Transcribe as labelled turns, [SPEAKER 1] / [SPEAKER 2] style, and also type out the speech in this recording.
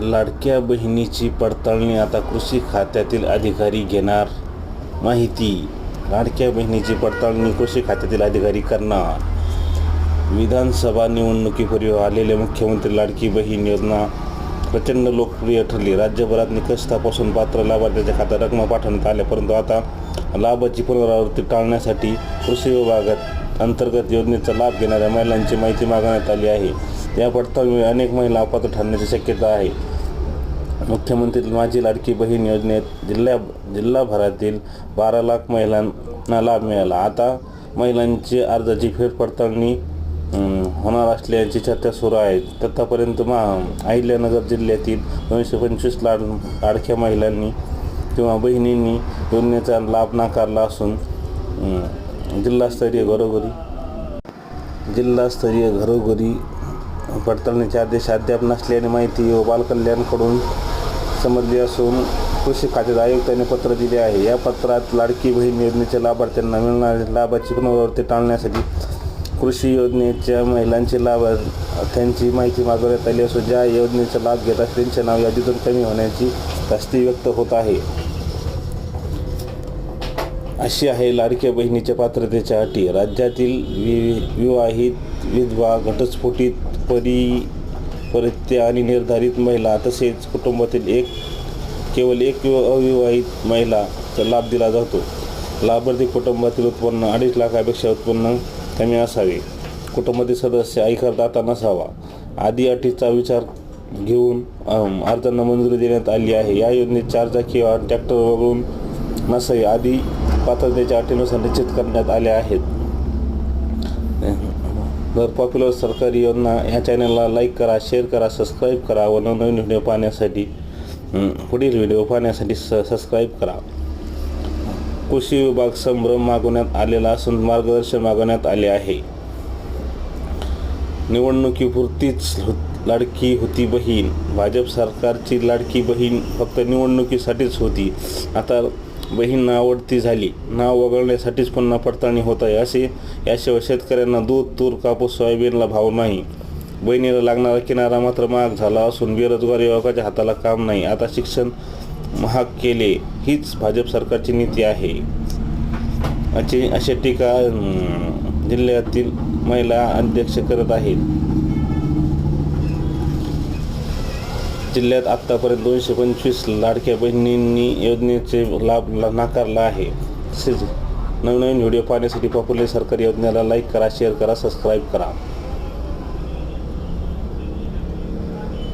[SPEAKER 1] लाडक्या बहिणीची पडताळणी आता कृषी खात्यातील अधिकारी घेणार. माहिती. लाडक्या बहिणीची पडताळणी कृषी खात्यातील अधिकारी करणार. विधानसभा निवडणुकीपूर्वी आलेले मुख्यमंत्री लाडकी बहीण योजना प्रचंड लोकप्रिय ठरली. राज्यभरात निकष तपासून पात्र लाभार्थ्याच्या खात्यात रक्कम पाठवण्यात आल्या, परंतु आता लाभाची पुनरावृत्ती टाळण्यासाठी कृषी विभागात अंतर्गत योजनेचा लाभ घेणाऱ्या महिलांची माहिती मागवण्यात आली आहे. या पडताळणीमुळे अनेक महिला अपात्र ठरण्याची शक्यता आहे. मुख्यमंत्री माझी लाडकी बहीण योजनेत जिल्हाभरातील 12 लाख महिलांना लाभ मिळाला. आता महिलांची अर्जाची फेरपडताळणी होणार असल्याची चर्चा सुरू आहे. आतापर्यंत अहिल्यानगर जिल्ह्यातील 225 लाडक्या महिलांनी किंवा बहिणींनी योजनेचा लाभ नाकारला असून जिल्हास्तरीय घरोघरी पडताळणीचे आदेश अद्याप नसल्याने माहिती व बालकल्याणकडून समजली असून कृषी खात्याच्या आयुक्तांनी पत्र दिले आहे. या पत्रात लाडकी बहीण योजनेच्या लाभार्थ्यांना मिळणाऱ्या लाभाची पुनरावृत्ती टाळण्यासाठी कृषी योजनेच्या महिलांची लाभार्थ्यांची माहिती मागवण्यात आली असून ज्या योजनेचा लाभ घेत असतात त्यांचे नाव यादीतून कमी होण्याची धास्ती व्यक्त होत आहे. अशी आहे लाडक्या बहिणीच्या पात्रतेच्या अटी. राज्यातील विवाहित, विधवा, घटस्फोटित, परित्यक्ता आणि निर्धारित महिला तसेच कुटुंबातील केवळ एक अविवाहित महिलाचा लाभ दिला जातो. लाभार्थी कुटुंबातील उत्पन्न 2.5 लाखापेक्षा उत्पन्न कमी असावे. कुटुंबातील सदस्य आयकरदाता नसावा. आदी अटीचा विचार घेऊन अर्जांना मंजुरी देण्यात आली आहे. या योजनेत 4 चाकी किंवा ट्रॅक्टर वगळून नसावे आदी पात्रतेच्या अटीनुसार निश्चित करण्यात आल्या आहेत. तर पॉप्युलर सरकारी योजना ह्या चॅनलला लाईक करा, शेअर करा, सबस्क्राईब करा व नवनवीन व्हिडिओ पाहण्यासाठी पुढील व्हिडिओ पाहण्यासाठी सबस्क्राईब करा. कृषी विभाग संभ्रम मागवण्यात आलेला असून मार्गदर्शन मागवण्यात आले आहे. निवडणुकीपुरतीच लाडकी होती बहीण. भाजप सरकारची लाडकी बहीण फक्त निवडणुकीसाठीच होती. आता बहीण नावडती झाली. नाव वगळण्यासाठीच पुन्हा पडताळणी होत आहे. याशिवाय शेतकऱ्यांना दूध, तूर, कापूस, सोयाबीनला भाव नाही. बहिणीला लागणारा किनारा मात्र महाग झाला असून बेरोजगार युवकाच्या हाताला काम नाही. आता शिक्षण महाग केले हीच भाजप सरकारची नीती आहे अशी टीका जिल्ह्यातील महिला अध्यक्ष करत आहेत. जिल्ह्यात आतापर्यंत 225 लाडक्या बहिणींनी योजनेचे लाभ नाकारला आहे. तसेच नवनवीन व्हिडिओ पाहण्यासाठी पॉप्युलर सरकारी योजनेला लाईक करा, शेअर करा, सबस्क्राईब करा.